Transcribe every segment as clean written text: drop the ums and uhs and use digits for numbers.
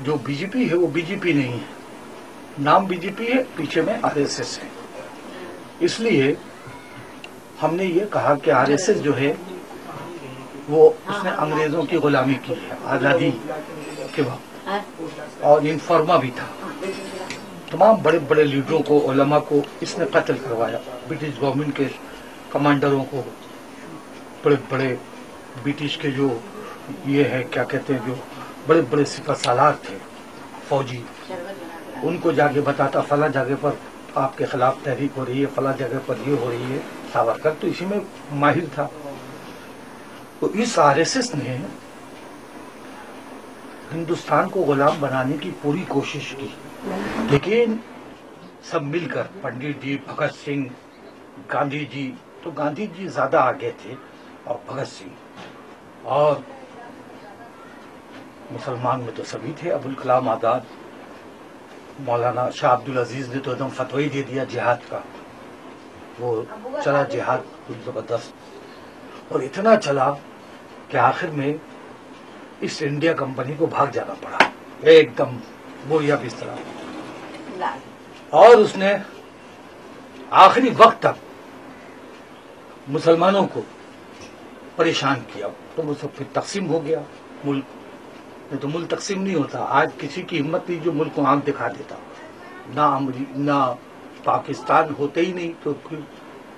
जो बीजेपी है वो बीजेपी नहीं है, नाम बीजेपी है, पीछे में आरएसएस है। इसलिए हमने ये कहा कि आरएसएस जो है वो उसने अंग्रेजों की गुलामी की है आज़ादी के वक्त, और इनफॉर्मा भी था। तमाम बड़े बड़े लीडरों को, उलमा को इसने कत्ल करवाया, ब्रिटिश गवर्नमेंट के कमांडरों को, बड़े बड़े ब्रिटिश के जो ये है क्या कहते हैं, जो बड़े बड़े सिपहसालार थे फौजी, उनको जाके बताता फला जगह पर आपके खिलाफ तहरीक हो रही है, फला जगह पर ये हो रही है। सावरकर तो इसी में माहिर था। तो इस आरएसएस ने हिंदुस्तान को गुलाम बनाने की पूरी कोशिश की, लेकिन सब मिलकर, पंडित जी, भगत सिंह, गांधी जी, तो गांधी जी ज्यादा आगे थे, और भगत सिंह, और मुसलमान में तो सभी थे, अबुल कलाम आजाद, मौलाना शाह अब्दुल अजीज ने तो एकदम फतवा ही दे दिया जिहाद का। वो चला जिहाद जबरदस्त, और इतना चला कि आखिर में इस इंडिया कंपनी को भाग जाना पड़ा, एकदम बोरिया बिस्तरा। और उसने आखिरी वक्त तक मुसलमानों को परेशान किया, तो वो सब फिर तकसीम हो गया मुल्क। नहीं तो मुल्क तकसीम नहीं होता। आज किसी की हिम्मत नहीं जो मुल्क को आंख दिखा देता, ना पाकिस्तान होते ही नहीं तो फिर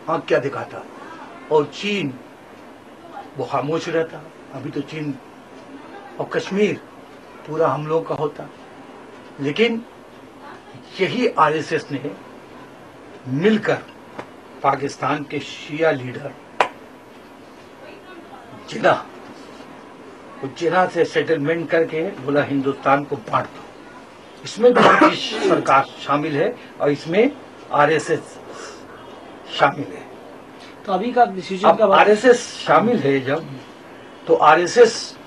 आंख क्या दिखाता। और चीन वो खामोश रहता। अभी तो चीन और कश्मीर पूरा हम लोग का होता। लेकिन यही आरएसएस ने मिलकर पाकिस्तान के शिया लीडर जिना से सेटलमेंट करके बोला हिंदुस्तान को बांट दो। इसमें भी ब्रिटिश सरकार शामिल है और इसमें आरएसएस शामिल है। तो अभी का डिसीजन का आरएसएस शामिल है जब, तो आरएसएस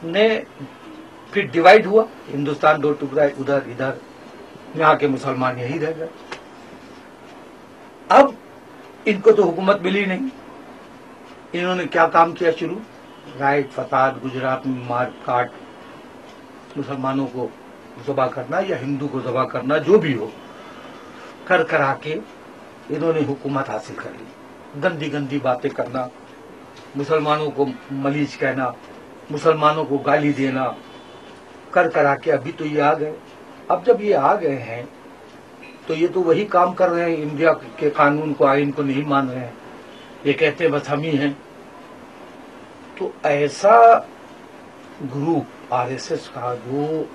ने फिर डिवाइड हुआ, हिंदुस्तान दो टुकड़ा, उधर इधर, यहाँ के मुसलमान यही रह गए। अब इनको तो हुकूमत मिली नहीं। इन्होंने क्या काम किया शुरू, राइट फसाद, गुजरात में मार काट, मुसलमानों को ज़बह करना या हिंदू को ज़बह करना, जो भी हो, कर करा के इन्होंने हुकूमत हासिल कर ली। गंदी गंदी बातें करना, मुसलमानों को मलीज कहना, मुसलमानों को गाली देना, कर करा के अभी तो ये आ गए। अब जब ये आ गए हैं तो ये तो वही काम कर रहे हैं, इंडिया के कानून को, आइन को नहीं मान रहे हैं। ये कहते हैं बस हम ही हैं। तो ऐसा ग्रुप आरएसएस का, जो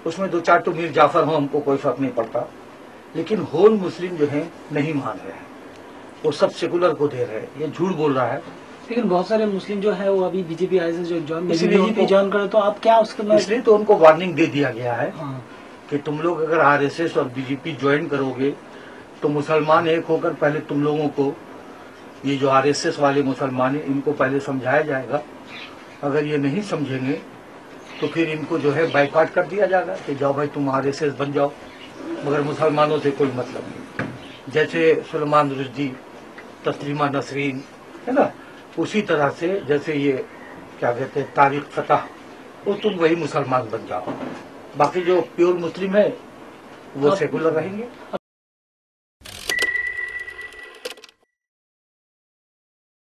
उसमें दो चार तो मीर जाफर हो, हमको कोई फर्क नहीं पड़ता, लेकिन होल मुस्लिम जो है नहीं मान रहे हैं, वो सब सेकुलर को दे रहे हैं। ये झूठ बोल रहा है। लेकिन बहुत सारे मुस्लिम जो है वो अभी बीजेपी आरएसएस जो बीजेपी ज्वाइन करे, तो आप क्या उसके इसलिए तो उनको वार्निंग दे दिया गया है। हाँ। कि तुम लोग अगर आरएसएस और बीजेपी ज्वाइन करोगे तो मुसलमान एक होकर पहले तुम लोगों को, ये जो आरएसएस वाले मुसलमान हैं, इनको पहले समझाया जाएगा। अगर ये नहीं समझेंगे तो फिर इनको जो है बाइकआउट कर दिया जाएगा कि जाओ भाई तुम आरएसएस बन जाओ, मगर मुसलमानों से कोई मतलब नहीं। जैसे सुलेमान रुश्दी, तस्लीमा नसरीन है ना, उसी तरह से जैसे ये क्या कहते हैं तारिक फतह, वो तुम वही मुसलमान बन जाओ। बाकी जो प्योर मुस्लिम है वो सेकुलर रहेंगे।